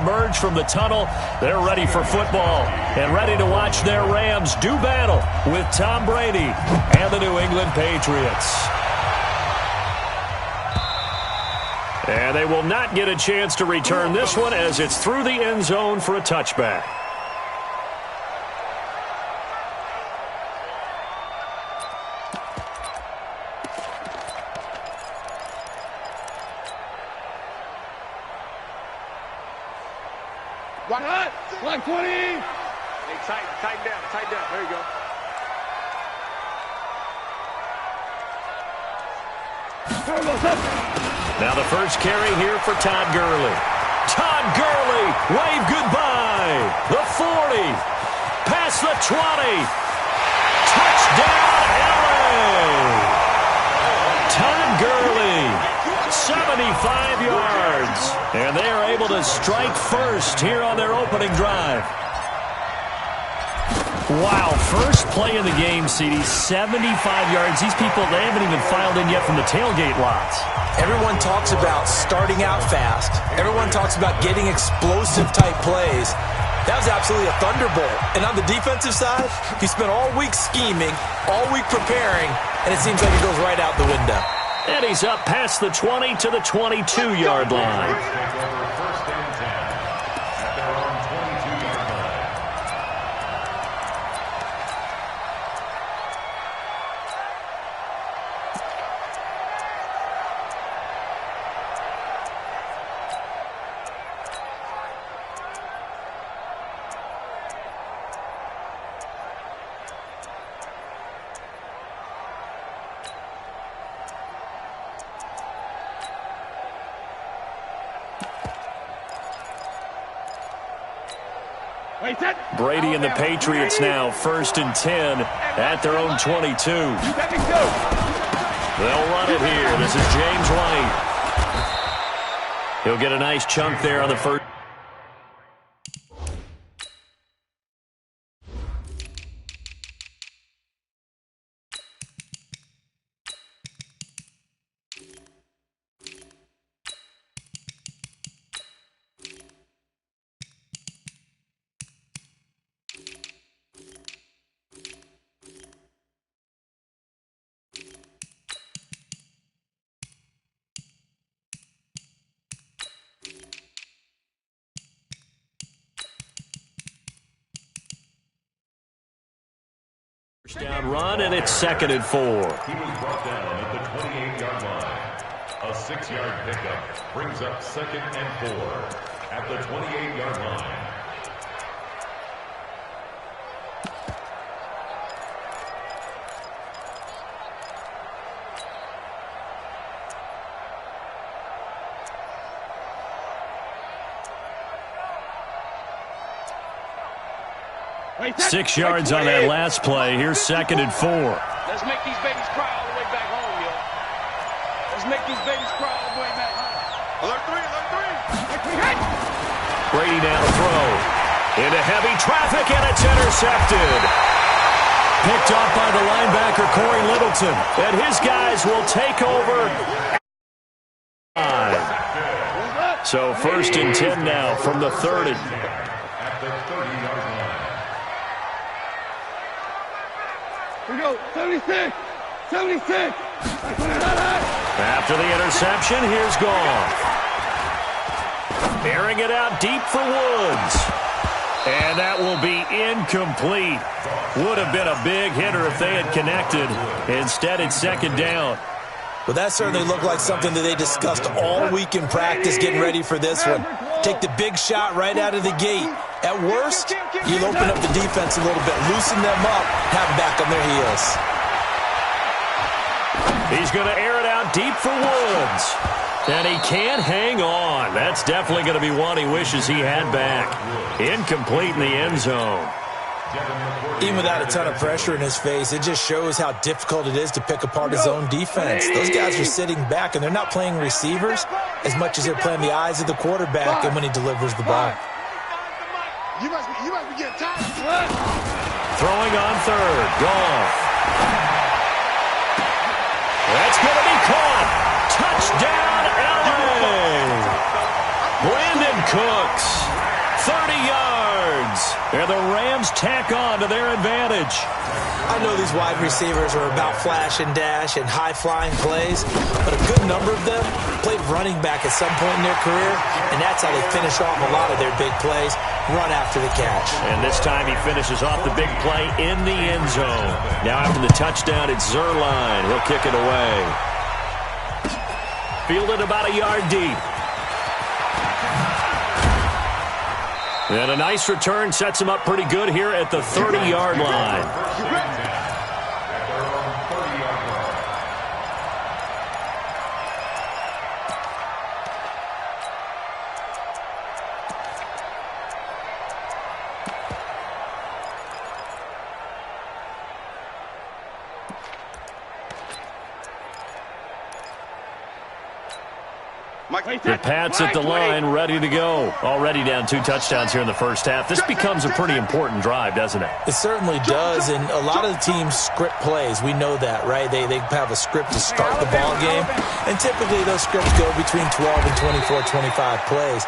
Emerge from the tunnel. They're ready for football and ready to watch their Rams do battle with Tom Brady and the New England Patriots. And they will not get a chance to return this one as it's through the end zone for a touchback. Like 20. Hey, tighten down. There you go. Now the first carry here for Todd Gurley. Todd Gurley, wave goodbye. The 40, past the 20. Touchdown, LA. Todd Gurley. 75 yards. And they are able to strike first here on their opening drive. Wow, first play of the game, CD, 75 yards. These people, they haven't even filed in yet from the tailgate lots. Everyone talks about starting out fast. Everyone talks about getting explosive-type plays. That was absolutely a thunderbolt. And on the defensive side, he spent all week scheming, all week preparing, and it seems like it goes right out the window. And he's up past the 20 to the 22-yard line. Brady and the Patriots now first and 10 at their own 22. They'll run it here. This is James White. He'll get a nice chunk there on the first. Down run, and it's 2nd and 4. He was brought down at the 28-yard line. A 6-yard pickup brings up 2nd and 4 at the 28-yard line. Six yards on that last play. Here's 2nd and 4. Let's make these babies cry all the way back home, yo. Let's make these babies cry all the way back home. Alert 3. Brady now to throw. Into heavy traffic, and it's intercepted. Picked off by the linebacker, Corey Littleton. And his guys will take over. So 1st and 10 now from the 30. At the 30-yard line. We go, 76. After the interception, here's Goff. Airing it out deep for Woods. And that will be incomplete. Would have been a big hitter if they had connected. Instead, it's 2nd down. Well, that certainly looked like something that they discussed all week in practice getting ready for this one. Take the big shot right out of the gate. At worst, you'll open up the defense a little bit, loosen them up, have them back on their heels. He's going to air it out deep for Woods. And he can't hang on. That's definitely going to be one he wishes he had back. Incomplete in the end zone. Even without a ton of pressure in his face, it just shows how difficult it is to pick apart his own defense. Those guys are sitting back, and they're not playing receivers as much as they're playing the eyes of the quarterback and when he delivers the ball. You must be getting tired. Throwing on 3rd. Goff. That's going to be caught. Touchdown, LA. Brandon Cooks. 30 yards. And the Rams tack on to their advantage. I know these wide receivers are about flash and dash and high-flying plays, but a good number of them played running back at some point in their career, and that's how they finish off a lot of their big plays, run after the catch. And this time he finishes off the big play in the end zone. Now after the touchdown, it's Zuerlein. He'll kick it away. Fielded about a yard deep. And a nice return sets him up pretty good here at the 30-yard line. The Pats at the line, ready to go. Already down 2 touchdowns here in the first half. This becomes a pretty important drive, doesn't it? It certainly does, and a lot of the teams script plays. We know that, right? They have a script to start the ball game, and typically those scripts go between 12 and 24, 25 plays.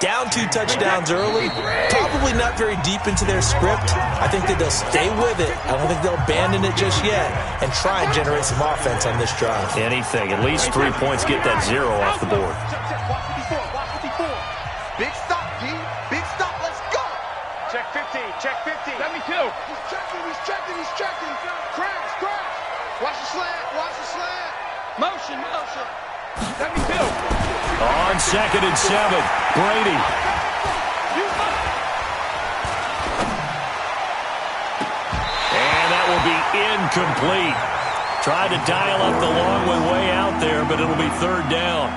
Down 2 touchdowns early, probably not very deep into their script. I think that they'll stay with it. I don't think they'll abandon it just yet and try and generate some offense on this drive. Anything. At least 3 points, get that 0 off the board. Big stop, D. Big stop. Let's go. Check 15. Check 15. Let me kill. He's checking. Crash. Watch the slant. Motion. Let me kill. On 2nd and 7, Brady. And that will be incomplete. Tried to dial up the long one way out there, but it'll be 3rd down.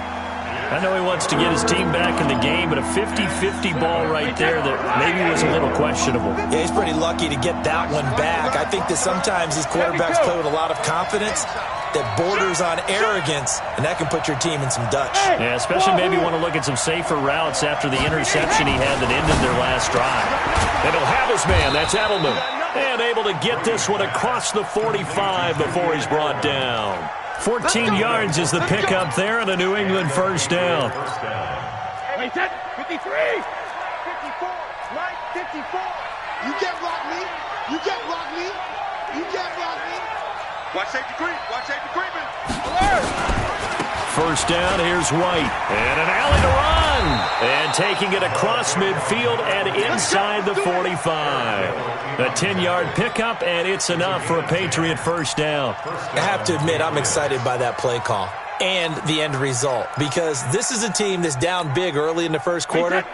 I know he wants to get his team back in the game, but a 50-50 ball right there that maybe was a little questionable. Yeah, he's pretty lucky to get that one back. I think that sometimes these quarterbacks play with a lot of confidence that borders on arrogance, and that can put your team in some Dutch. Yeah, especially maybe want to look at some safer routes after the interception he had that ended their last drive. And he'll have his man. That's Edelman. And able to get this one across the 45 before he's brought down. 14 yards is the pickup there and a New England first down. Wait, 53. 54. Right, 54. You can't block me. Watch safety creeping. Alert. First down, here's White. And an alley to run. And taking it across midfield and inside the 45. A 10-yard pickup, and it's enough for a Patriot first down. I have to admit, I'm excited by that play call and the end result, because this is a team that's down big early in the first quarter,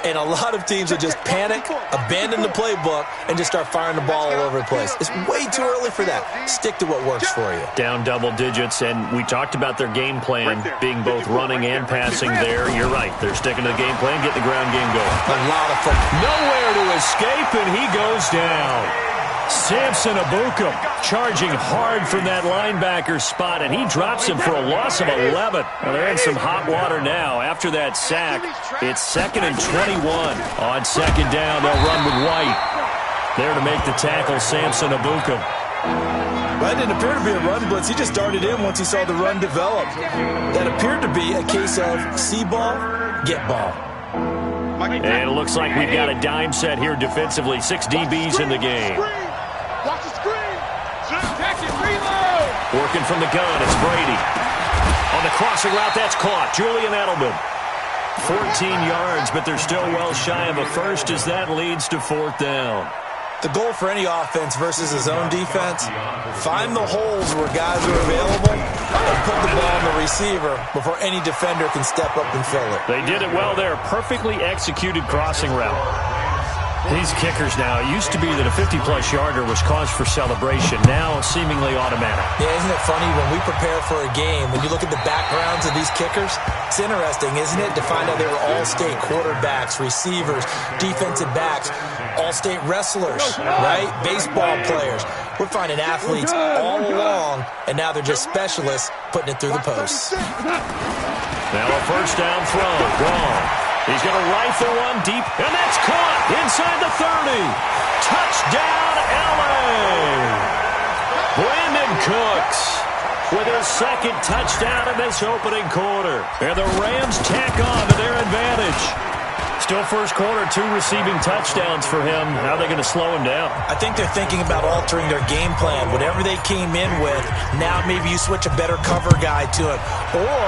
and a lot of teams will just panic, abandon the playbook, and just start firing the ball all over the place. It's way too early for that. Stick to what works for you. Down double digits, and we talked about their game plan being both running and passing there. You're right. They're sticking to the game plan, getting the ground game going. A lot of fun. Nowhere to escape, and he goes down. Samson Abuka charging hard from that linebacker spot, and he drops him for a loss of 11. Well, they're in some hot water now. After that sack, it's 2nd and 21. On 2nd down, they'll run with White. There to make the tackle, Samson Abuka. That didn't appear to be a run blitz. He just darted in once he saw the run develop. That appeared to be a case of see ball, get ball. And it looks like we've got a dime set here defensively. 6 DBs in the game. Watch the screen. Check it, reload. Working from the gun, it's Brady. On the crossing route, that's caught. Julian Edelman. 14 yards, but they're still well shy of a first as that leads to 4th down. The goal for any offense versus his own defense, find the holes where guys are available and put the ball on the receiver before any defender can step up and fill it. They did it well there. Perfectly executed crossing route. These kickers now, it used to be that a 50-plus yarder was cause for celebration. Now, seemingly automatic. Yeah, isn't it funny when we prepare for a game, when you look at the backgrounds of these kickers, it's interesting, isn't it, to find out they were all-state quarterbacks, receivers, defensive backs, all-state wrestlers, right? Baseball players. We're finding athletes all along, and now they're just specialists putting it through the posts. Now a first down throw. Wrong. He's going to rifle one deep, and that's caught inside the 30. Touchdown, L.A. Brandon Cooks with his 2nd touchdown in this opening quarter. And the Rams tack on to their advantage. Still first quarter, 2 receiving touchdowns for him. How are they going to slow him down? I think they're thinking about altering their game plan. Whatever they came in with, now maybe you switch a better cover guy to him. Or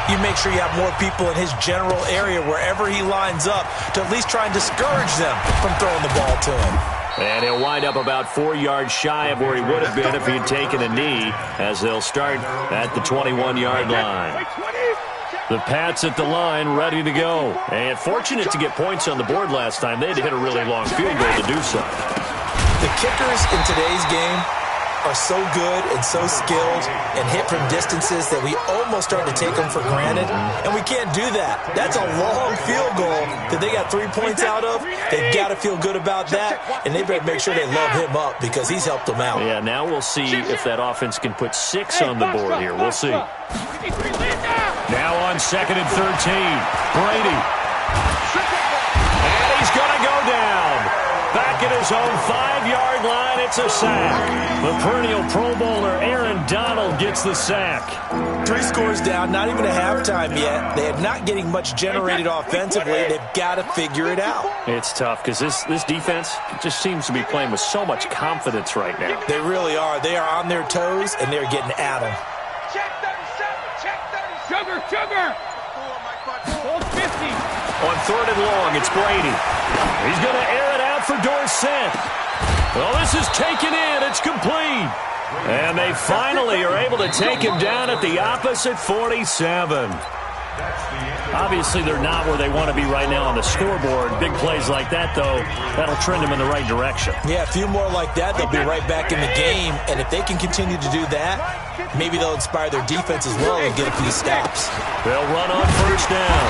you make sure you have more people in his general area wherever he lines up to at least try and discourage them from throwing the ball to him. And he'll wind up about 4 yards shy of where he would have been if he had taken a knee, as they'll start at the 21-yard line. The Pats at the line, ready to go. And fortunate to get points on the board last time. They had to hit a really long field goal to do so. The kickers in today's game are so good and so skilled and hit from distances that we almost start to take them for granted, and we can't do that. That's a long field goal that they got 3 points out of. They've got to feel good about that, and they better make sure they love him up because he's helped them out. Yeah, now we'll see if that offense can put 6 on the board here. We'll see. Now on 2nd and 13, Brady. And he's going to go down. Back at his own 5-yard line, it's a sack. The perennial Pro Bowler Aaron Donald gets the sack. 3 scores down, not even a halftime yet. They are not getting much generated offensively. They've got to figure it out. It's tough because this defense just seems to be playing with so much confidence right now. They really are. They are on their toes, and they're getting at them. Check 37, check 37. Sugar. Hold 50. On 3rd and long, it's Brady. He's going to air it out for Dorsett. Well, this is taken in. It's complete. And they finally are able to take him down at the opposite 47. Obviously, they're not where they want to be right now on the scoreboard. Big plays like that, though, that'll trend them in the right direction. Yeah, a few more like that, they'll be right back in the game. And if they can continue to do that, maybe they'll inspire their defense as well and get a few stops. They'll run on 1st down.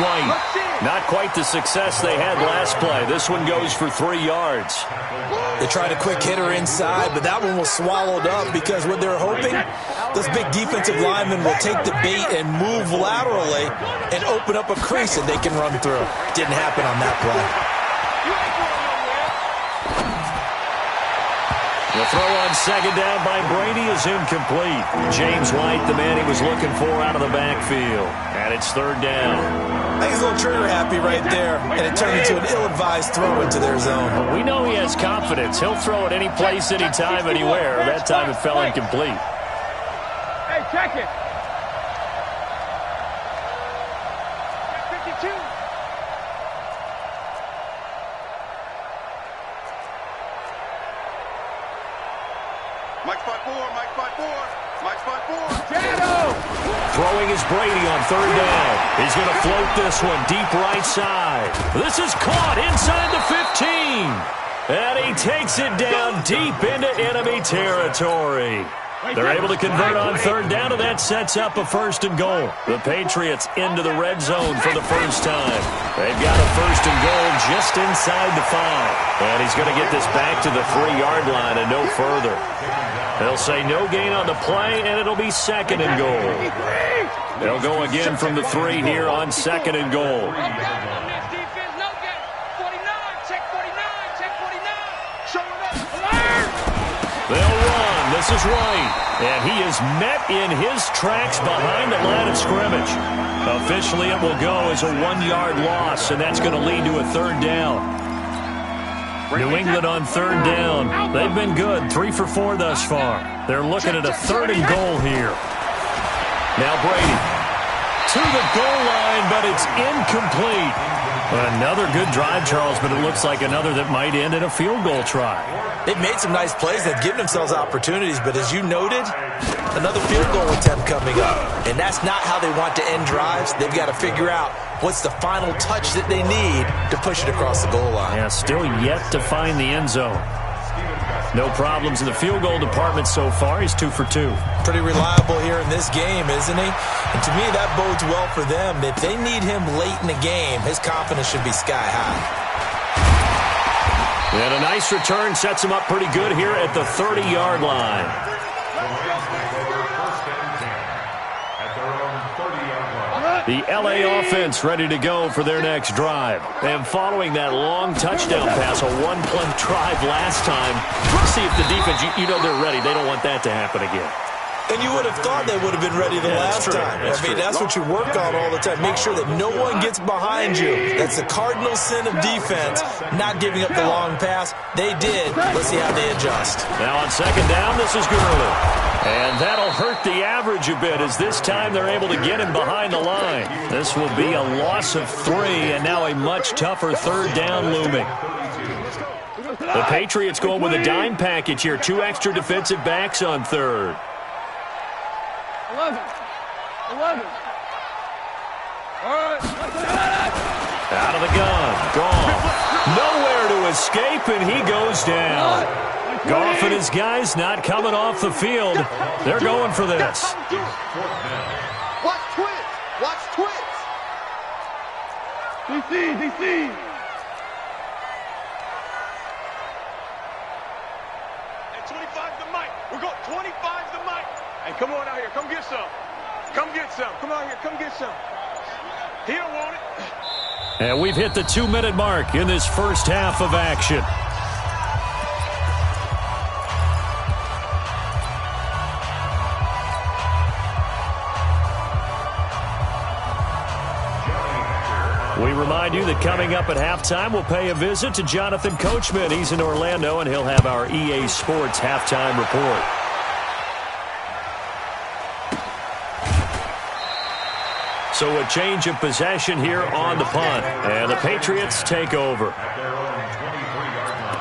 White. Not quite the success they had last play. This one goes for 3 yards. They tried a quick hitter inside, but that one was swallowed up because what they're hoping, those big defensive linemen will take the bait and move laterally and open up a crease that they can run through. Didn't happen on that play. The throw on 2nd down by Brady is incomplete. James White, the man he was looking for out of the backfield. And it's 3rd down. I think he's a little trigger happy right there, and it turned into an ill-advised throw into their zone. Well, we know he has confidence. He'll throw it any place, anytime, anywhere. That time it fell incomplete. Hey, check it. 52. Mike 5-4, Mike 5-4, Mike 5-4. Shadow! Throwing is Brady on 3rd down. He's going to float this one deep right side. This is caught inside the 15. And he takes it down deep into enemy territory. They're able to convert on 3rd down, and that sets up a 1st and goal. The Patriots into the red zone for the first time. They've got a 1st and goal just inside the 5. And he's going to get this back to the 3-yard line and no further. They'll say no gain on the play, and it'll be 2nd and goal. They'll go again from the 3 here on 2nd and goal. They'll run. This is White. And he is met in his tracks behind the line of scrimmage. Officially, it will go as a 1-yard loss, and that's going to lead to a 3rd down. New England on 3rd down. They've been good, 3 for 4 thus far. They're looking at a 3rd and goal here. Now Brady to the goal line, but it's incomplete. Another good drive, Charles, but it looks like another that might end in a field goal try. They've made some nice plays. They've given themselves opportunities, but as you noted, another field goal attempt coming up. And that's not how they want to end drives. They've got to figure out what's the final touch that they need to push it across the goal line. Yeah, still yet to find the end zone. No problems in the field goal department so far. He's 2 for 2. Pretty reliable here in this game, isn't he? And to me, that bodes well for them. If they need him late in the game, his confidence should be sky high. And a nice return sets him up pretty good here at the 30-yard line. The L.A. offense ready to go for their next drive. And following that long touchdown pass, a one-play drive last time, see if the defense, you know they're ready. They don't want that to happen again. And you would have thought they would have been ready the last time. I mean, that's what you work on all the time. Make sure that no one gets behind you. That's the cardinal sin of defense, not giving up the long pass. They did. Let's see how they adjust. Now on second down, this is Gurley. And that'll hurt the average a bit as this time they're able to get him behind the line. This will be a loss of 3 and now a much tougher third down looming. The Patriots going with a dime package here. 2 extra defensive backs on third. 11. All right. Out of the gun. Goff. Nowhere to escape, and he goes down. Goff and his guys not coming off the field. They're going for this. Watch twins. Watch twins. DC. Hey, 25 the mic. We're going 25 the mic. Hey, come on out here. Come get some. Come get some. Come out here. Come get some. He don't want it. And we've hit the 2-minute mark in this first half of action. We remind you that coming up at halftime, we'll pay a visit to Jonathan Coachman. He's in Orlando, and he'll have our EA Sports halftime report. So a change of possession here on the punt. And the Patriots take over. At their own 23-yard line.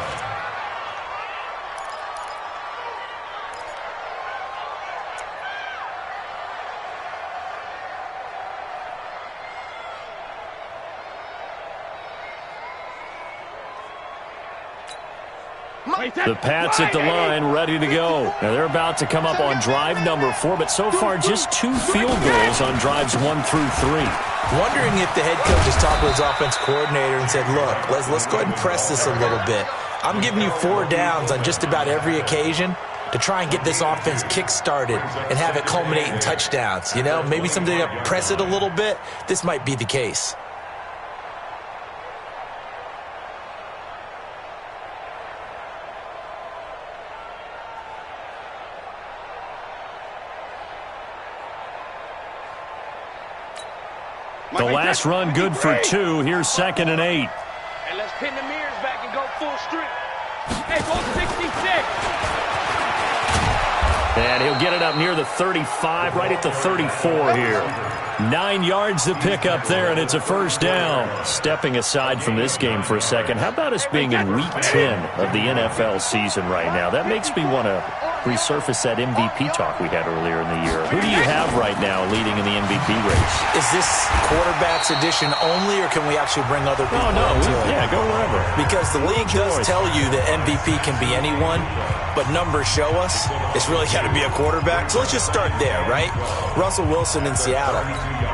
The Pats at the line, ready to go. Now they're about to come up on drive number 4, but so far just 2 field goals on drives 1 through 3. Wondering if the head coach has talked to his offense coordinator and said, look, let's go ahead and press this a little bit. I'm giving you 4 downs on just about every occasion to try and get this offense kick-started and have it culminate in touchdowns. You know, maybe something to press it a little bit. This might be the case. The last run good for 2. Here's 2nd and 8. And let's pin the mirrors back and go full strip. Hey, go 66. And he'll get it up near the 35, right at the 34 here. 9 yards to pick up there, and it's a first down. Stepping aside from this game for a second, how about us being in Week 10 of the NFL season right now? That makes me want to resurface that MVP talk we had earlier in the year. Who do you have right now leading in the MVP race? Is this quarterbacks edition only, or can we actually bring other people into it? Yeah, go wherever. Because the league does tell you that MVP can be anyone, but numbers show us it's really got to be a quarterback. So let's just start there, right? Russell Wilson in Seattle.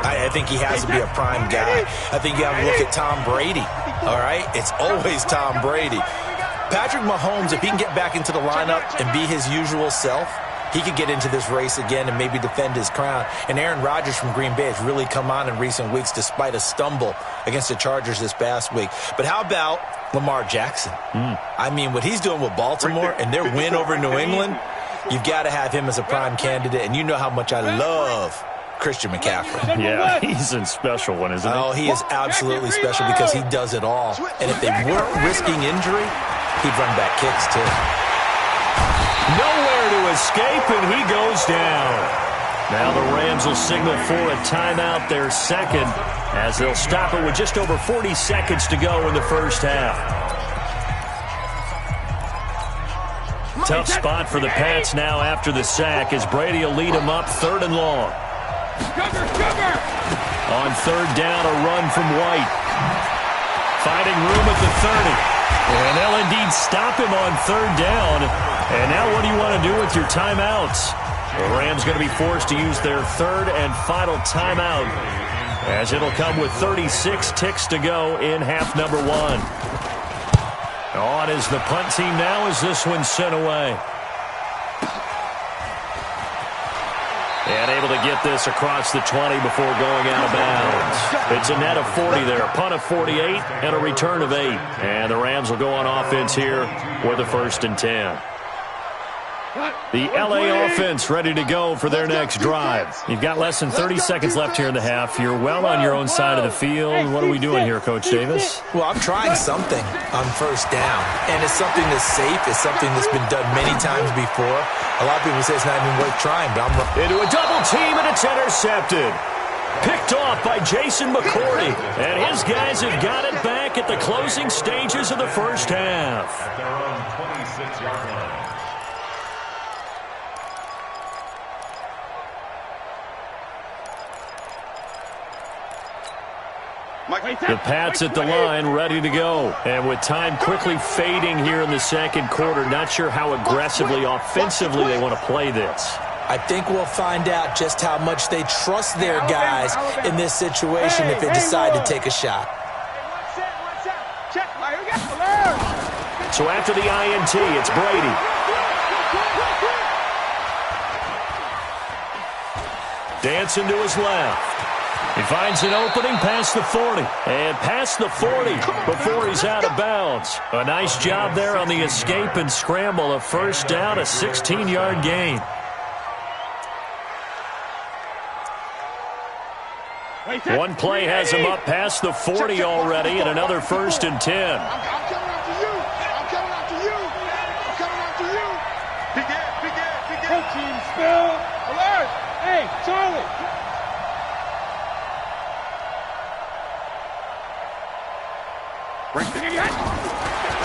I think he has to be a prime guy. I think you have to look at Tom Brady, all right? It's always Tom Brady. Patrick Mahomes, if he can get back into the lineup and be his usual self, he could get into this race again and maybe defend his crown. And Aaron Rodgers from Green Bay has really come on in recent weeks despite a stumble against the Chargers this past week. But how about Lamar Jackson? I mean, what he's doing with Baltimore and their win over New England, you've got to have him as a prime candidate. And you know how much I love Christian McCaffrey. Yeah, he's a special one, isn't he? Oh, he is absolutely special because he does it all. And if they weren't risking injury, he'd run back kicks too. Nowhere to escape, and he goes down. Now the Rams will signal for a timeout, their second, as they'll stop it with just over 40 seconds to go in the first half. Tough spot for the Pats now after the sack as Brady will lead them up 3rd and long. On 3rd down, a run from White. Finding room at the 30. And they'll indeed stop him on 3rd down. And now what do you want to do with your timeouts? The Rams going to be forced to use their 3rd and final timeout, as it'll come with 36 ticks to go in half number 1. On is the punt team now as this one's sent away. And able to get this across the 20 before going out of bounds. It's a net of 40 there. Punt of 48 and a return of 8. And the Rams will go on offense here with a 1st and 10. The LA offense ready to go for their next drive. You've got less than 30 seconds left here in the half. You're well on your own side of the field. What are we doing here, Coach Davis? Well, I'm trying something on first down, and it's something that's safe. It's something that's been done many times before. A lot of people say it's not even worth trying, but I'm into a double team, and it's intercepted. Picked off by Jason McCourty. And his guys have got it back at the closing stages of the first half. At their own 26-yard line. The Pats at the line, ready to go. And with time quickly fading here in the second quarter, not sure how aggressively, offensively they want to play this. I think we'll find out just how much they trust their guys in this situation if they decide to take a shot. So after the INT, it's Brady. Dancing to his left. He finds an opening past the 40. And past the 40 before he's out of bounds. A nice job there on the escape and scramble. A first down, a 16-yard gain. One play has him up past the 40 already, and another 1st and 10. I'm coming after you. I'm coming after you. I'm coming after you. Big Ed. Team spill. Alert. Hey, Charlie.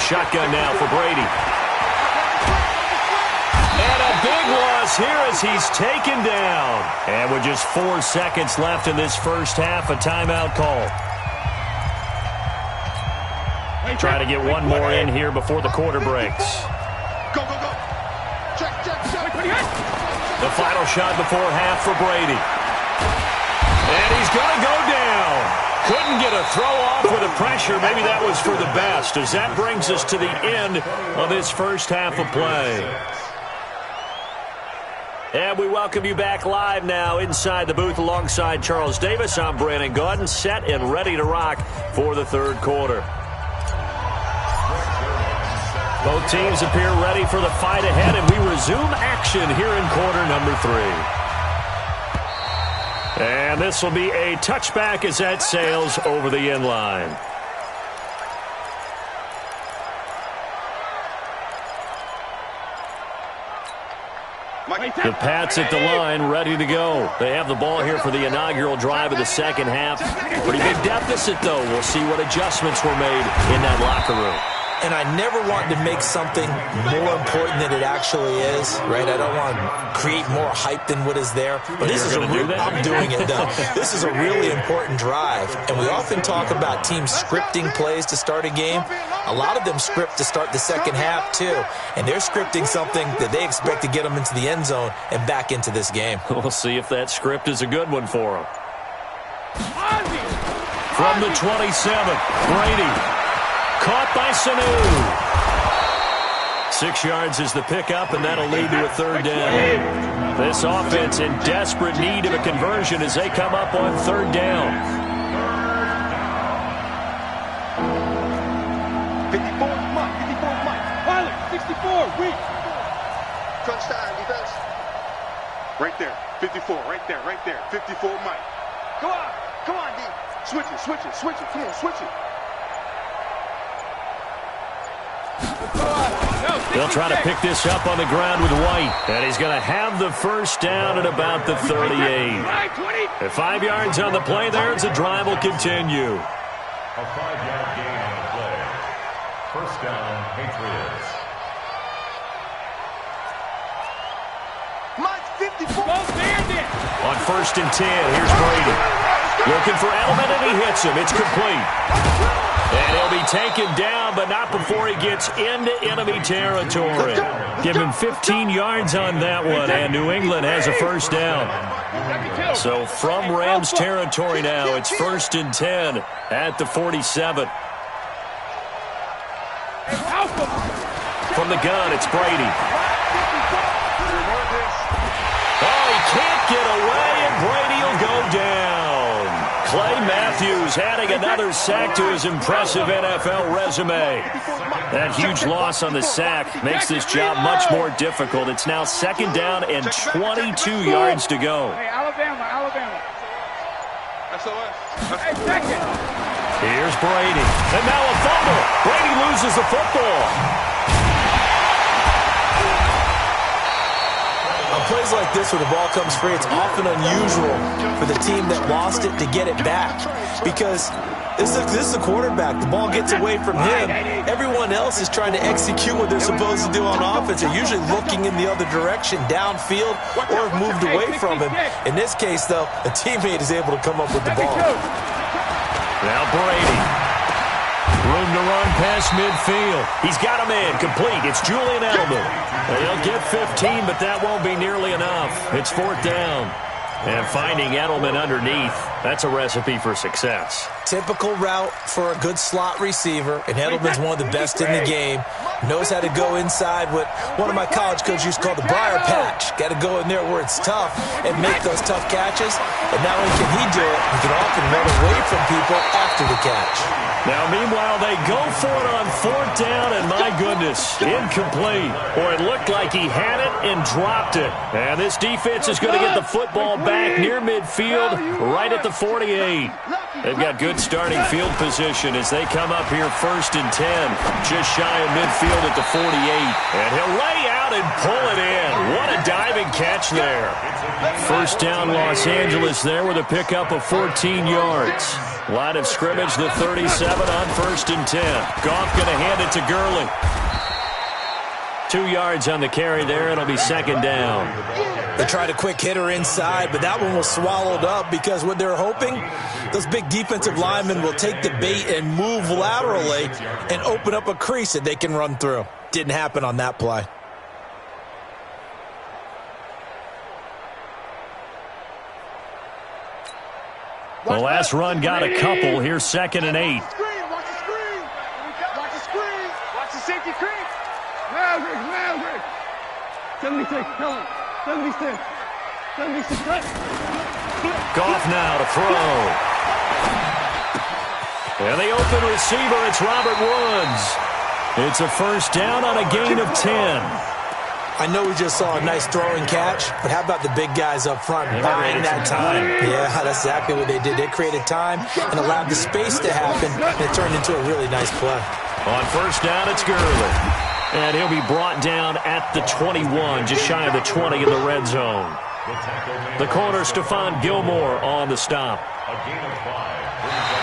Shotgun now for Brady. And a big loss here as he's taken down. And with just 4 seconds left in this first half, a timeout call. Trying to get one more in here before the quarter breaks. Go. Check. The final shot before half for Brady. And he's going to go down. Couldn't get a throw off with the pressure. Maybe that was for the best, as that brings us to the end of this first half of play. And we welcome you back live now inside the booth alongside Charles Davis. I'm Brandon Gordon, set and ready to rock for the third quarter. Both teams appear ready for the fight ahead, and we resume action here in quarter number 3. And this will be a touchback as that sails over the end line. The Pats at the line, ready to go. They have the ball here for the inaugural drive of the second half. Pretty big deficit, though. We'll see what adjustments were made in that locker room. And I never want to make something more important than it actually is, right? I don't want to create more hype than what is there. But this is I'm doing it, though. This is a really important drive. And we often talk about teams scripting plays to start a game. A lot of them script to start the second half, too. And they're scripting something that they expect to get them into the end zone and back into this game. We'll see if that script is a good one for them. From the 27, Brady. Caught by Sanu. 6 yards is the pickup, and that'll lead to a third down. This offense in desperate need of a conversion as they come up on third down. 54, Mike. Pilot, 64, weak. Crunch time, defense. Right there, 54, right there. 54, Mike. Come on, D. Switch it. Come on, switch it. They'll try to pick this up on the ground with White. And he's going to have the first down at about the 38. At 5 yards on the play there as the drive will continue. A 5-yard gain on the play. First down, Patriots. Mike, 54. On 1st and 10, here's Brady. Looking for Edelman, and he hits him. It's complete. And he'll be taken down, but not before he gets into enemy territory. Give him 15 yards on that one, and New England has a first down. So from Rams territory now, it's 1st and 10 at the 47. From the gun, it's Brady. Oh, he can't get away, and Brady will go down. Clay Matthews adding another sack to his impressive NFL resume. That huge loss on the sack makes this job much more difficult. It's now 2nd down and 22 yards to go. Hey, Alabama. Hey, second. Here's Brady. And now a fumble. Brady loses the football. On plays like this where the ball comes free, it's often unusual for the team that lost it to get it back. Because this is a quarterback. The ball gets away from him. Everyone else is trying to execute what they're supposed to do on offense. They're usually looking in the other direction, downfield, or have moved away from him. In this case, though, a teammate is able to come up with the ball. Now Brady. Room to run past midfield. He's got him in. Complete. It's Julian Edelman. He'll get 15, but that won't be nearly enough. It's 4th down. And finding Edelman underneath, that's a recipe for success. Typical route for a good slot receiver, and Edelman's one of the best in the game. Knows how to go inside what one of my college coaches used to call the briar patch. Got to go in there where it's tough and make those tough catches. And not only can he do it, he can often run away from people after the catch. Now, meanwhile, they go for it on 4th down, and my goodness, incomplete. Or it looked like he had it and dropped it. And this defense is going to get the football back near midfield, right at the 48. They've got good starting field position as they come up here 1st and 10, just shy of midfield at the 48. And he'll lay out and pull it in. What a diving catch there. 1st down, Los Angeles there with a pickup of 14 yards. Line of scrimmage, the 37 on 1st and 10. Goff going to hand it to Gurley. 2 yards on the carry there. It'll be 2nd down. They tried a quick hitter inside, but that one was swallowed up because what they're hoping, those big defensive linemen will take the bait and move laterally and open up a crease that they can run through. Didn't happen on that play. The last run got a couple. Here's 2nd and 8. Watch the screen. Watch the screen. Watch the safety screen. Maverick. 76. Tell him. 76. 76. Goff now to throw. And the open receiver, it's Robert Woods. It's a 1st down on a gain of 10. I know we just saw a nice throwing catch, but how about the big guys up front buying that time? Yeah, that's exactly what they did. They created time and allowed the space to happen, and it turned into a really nice play. On 1st down, it's Gurley. And he'll be brought down at the 21, just shy of the 20 in the red zone. The corner, Stephon Gilmore on the stop.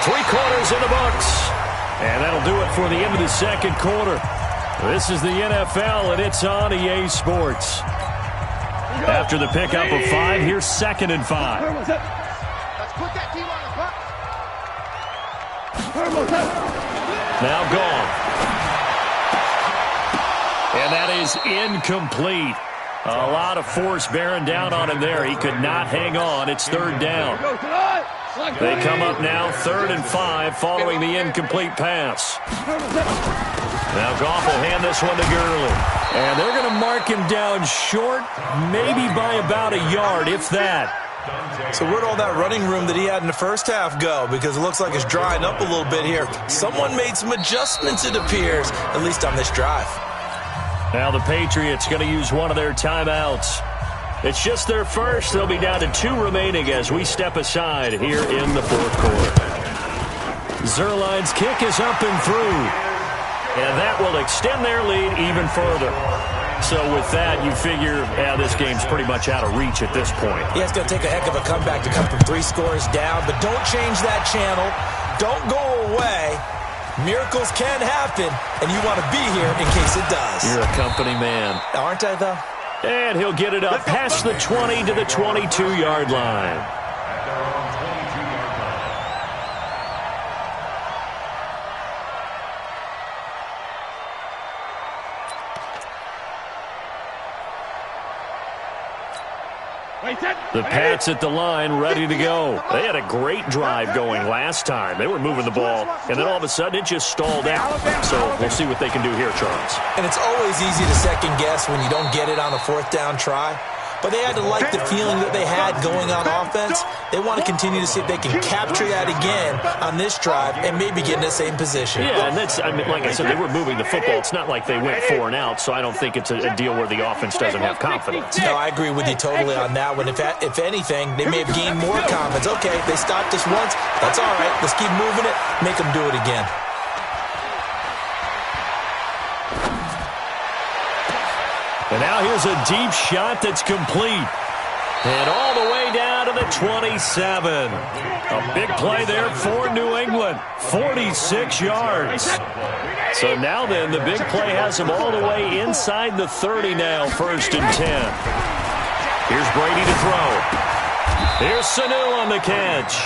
3 quarters in the books. And that'll do it for the end of the 2nd quarter. This is the NFL, and it's on EA Sports. After the pickup of 5, here's 2nd and 5. Let's put that team on the clock. Now gone. And that is incomplete. A lot of force bearing down on him there. He could not hang on. It's 3rd down. They come up now 3rd and 5 following the incomplete pass. Now Goff will hand this one to Gurley. And they're going to mark him down short, maybe by about a yard, if that. So where'd all that running room that he had in the first half go? Because it looks like it's drying up a little bit here. Someone made some adjustments, it appears, at least on this drive. Now the Patriots going to use one of their timeouts. It's just their first. They'll be down to 2 remaining as we step aside here in the 4th quarter. Zerline's kick is up and through. And that will extend their lead even further. So with that, you figure, this game's pretty much out of reach at this point. Yeah, it's going to take a heck of a comeback to come from 3 scores down, but don't change that channel. Don't go away. Miracles can happen, and you want to be here in case it does. You're a company man. Aren't I, though? And he'll get it up past the 20 to the 22-yard line. The Pats at the line, ready to go. They had a great drive going last time. They were moving the ball, and then all of a sudden it just stalled out. So we'll see what they can do here, Charles. And it's always easy to second guess when you don't get it on a 4th down try. but they had to like the feeling that they had going on offense. They want to continue to see if they can capture that again on this drive and maybe get in the same position. Yeah, and that's, I mean, like I said, they were moving the football. It's not like they went 4 and out, so I don't think it's a deal where the offense doesn't have confidence. No, I agree with you totally on that one. If anything, they may have gained more confidence. Okay, they stopped us once. That's all right. Let's keep moving it. Make them do it again. And now here's a deep shot that's complete. And all the way down to the 27. A big play there for New England. 46 yards. So now then, the big play has them all the way inside the 30 now, 1st and 10. Here's Brady to throw. Here's Sanu on the catch.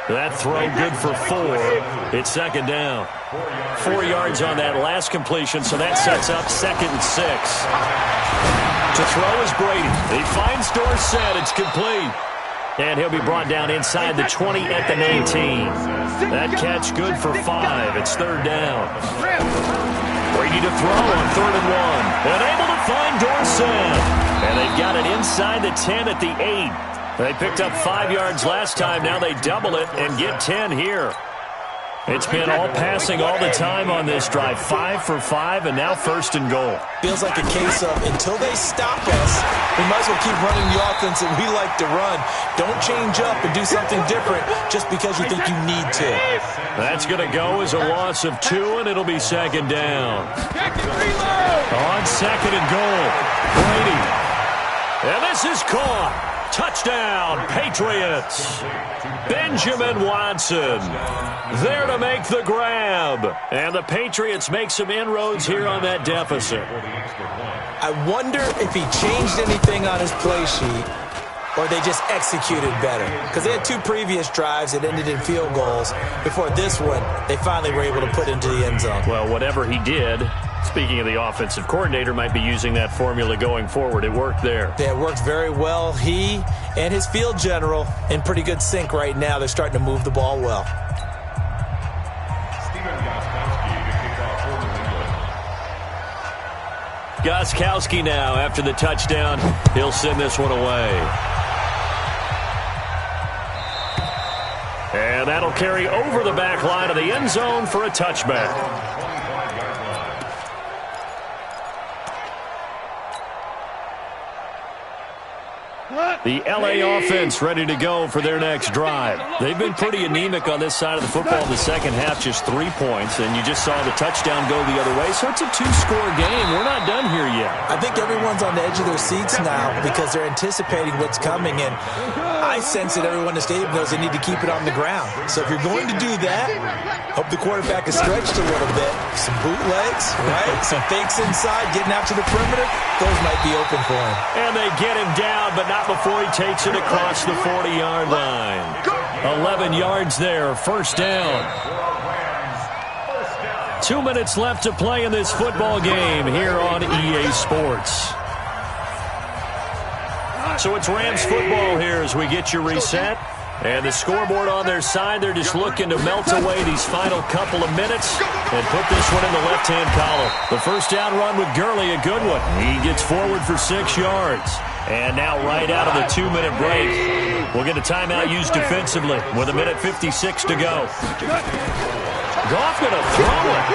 That throw good for 4. It's 2nd down. 4 yards on that last completion, so that sets up 2nd and 6. To throw is Brady. He finds Dorsett. It's complete. And he'll be brought down inside the 20 at the 19. That catch good for 5. It's 3rd down. Brady to throw on 3rd and 1. And able to find Dorsett. And they've got it inside the 10 at the 8. They picked up 5 yards last time. Now they double it and get 10 here. It's been all passing all the time on this drive. 5 for 5, and now 1st and goal. Feels like a case of until they stop us, we might as well keep running the offense that we like to run. Don't change up and do something different just because you think you need to. That's going to go as a loss of 2, and it'll be 2nd down. On 2nd and goal, Brady. And this is caught. Touchdown, Patriots. Benjamin Watson there to make the grab. And the Patriots make some inroads here on that deficit. I wonder if he changed anything on his play sheet or they just executed better. Because they had 2 previous drives that ended in field goals. Before this one, they finally were able to put into the end zone. Well, whatever he did, speaking of the offensive coordinator, might be using that formula going forward. It worked there. Yeah, it worked very well. He and his field general in pretty good sync right now. They're starting to move the ball well. Gostkowski now after the touchdown. He'll send this one away. And that'll carry over the back line of the end zone for a touchback. The L.A. offense ready to go for their next drive. They've been pretty anemic on this side of the football in the second half, just 3 points, and you just saw the touchdown go the other way, so it's a 2-score game. We're not done here yet. I think everyone's on the edge of their seats now because they're anticipating what's coming, and I sense that everyone in the stadium knows they need to keep it on the ground. So if you're going to do that, hope the quarterback is stretched a little bit. Some bootlegs, right? Some fakes inside, getting out to the perimeter. Those might be open for him. And they get him down, but not before he takes it across the 40-yard line. 11 yards there, 1st down. 2 minutes left to play in this football game here on EA Sports. So it's Rams football here as we get you reset. And the scoreboard on their side, they're just looking to melt away these final couple of minutes and put this one in the left-hand column. The 1st down run with Gurley, a good one. He gets forward for 6 yards. And now right out of the 2-minute break, we'll get a timeout used defensively with 1:56 to go. Goff going to throw it.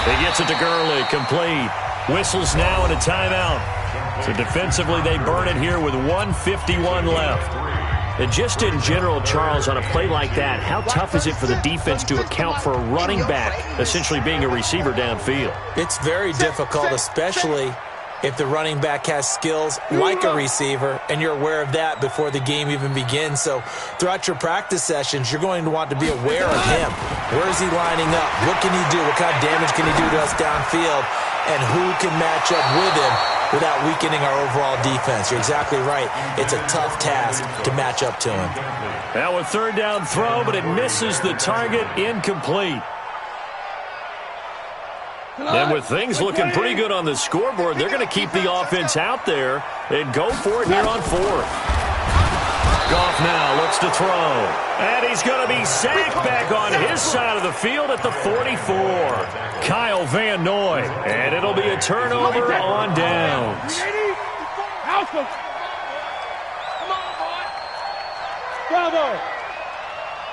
He gets it to Gurley, complete. Whistles now and a timeout. So defensively, they burn it here with 1:51 left. And just in general, Charles, on a play like that, how tough is it for the defense to account for a running back essentially being a receiver downfield? It's very difficult, especially if the running back has skills like a receiver, and you're aware of that before the game even begins. So throughout your practice sessions, you're going to want to be aware of him. Where is he lining up? What can he do? What kind of damage can he do to us downfield? And who can match up with him without weakening our overall defense? You're exactly right. It's a tough task to match up to him. Now a 3rd down throw, but it misses the target, incomplete. And with things looking pretty good on the scoreboard, they're going to keep the offense out there and go for it here on 4th. Goff now looks to throw. And he's going to be sacked back on his side of the field at the 44. Kyle Van Noy. And it'll be a turnover on downs. Come on, boy. Bravo.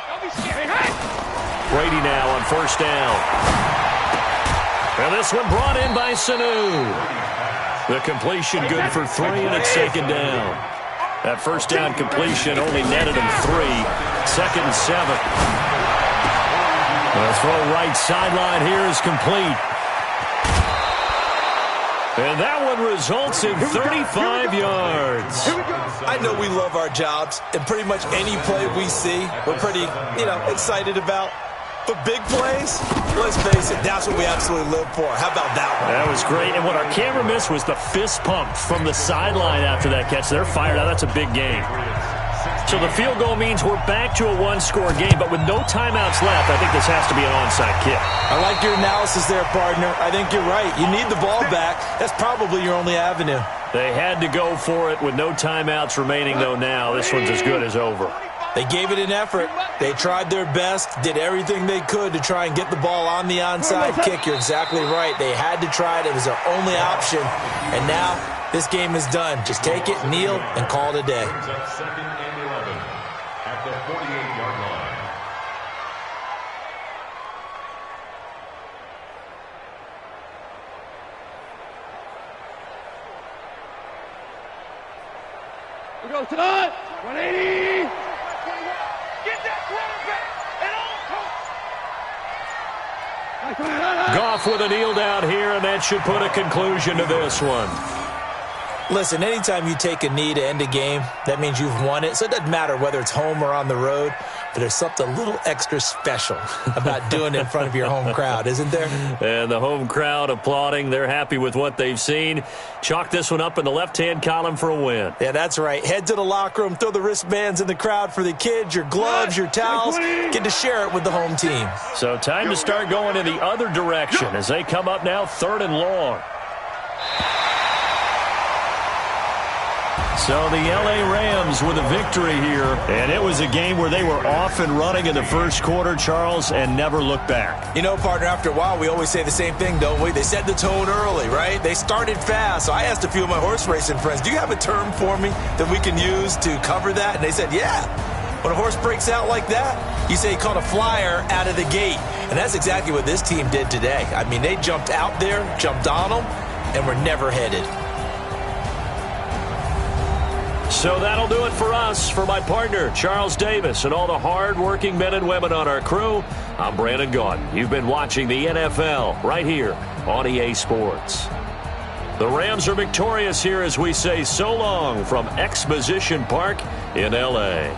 Don't be scared. Hey! Brady now on first down. And this one brought in by Sanu. The completion good for 3, and it's second down. That first down completion only netted him 3. Second and 7. The throw right sideline here is complete. And that one results in 35 yards. I know we love our jobs, and pretty much any play we see, we're pretty, excited about. But big plays, let's face it, that's what we absolutely live for. How about that one? That was great. And what our camera missed was the fist pump from the sideline after that catch. They're fired out. That's a big game. So the field goal means we're back to a one-score game, but with no timeouts left, I think this has to be an onside kick. I like your analysis there, partner. I think you're right. You need the ball back. That's probably your only avenue. They had to go for it with no timeouts remaining, though, now. This one's as good as over. They gave it an effort. They tried their best, did everything they could to try and get the ball on the onside kick. You're exactly right. They had to try it. It was their only option. And now this game is done. Just take it, kneel, and call it a day. Second and 11 at the 48-yard line. We go tonight. 180. Get that quarterback. Goff with a kneel down here, and that should put a conclusion to this one. Listen, anytime you take a knee to end a game, that means you've won it. So it doesn't matter whether it's home or on the road, but there's something a little extra special about doing it in front of your home crowd, isn't there? And the home crowd applauding. They're happy with what they've seen. Chalk this one up in the left-hand column for a win. Yeah, that's right. Head to the locker room, throw the wristbands in the crowd for the kids, your gloves, your towels. Get to share it with the home team. So time to start going in the other direction as they come up now 3rd and long. So the L.A. Rams with a victory here, and it was a game where they were off and running in the first quarter, Charles, and never looked back. You know, partner, after a while, we always say the same thing, don't we? They set the tone early, right? They started fast. So I asked a few of my horse racing friends, do you have a term for me that we can use to cover that? And they said, yeah. When a horse breaks out like that, you say he caught a flyer out of the gate. And that's exactly what this team did today. I mean, they jumped out there, jumped on them, and were never headed. So that'll do it for us. For my partner, Charles Davis, and all the hard-working men and women on our crew, I'm Brandon Gaudin. You've been watching the NFL right here on EA Sports. The Rams are victorious here as we say so long from Exposition Park in L.A.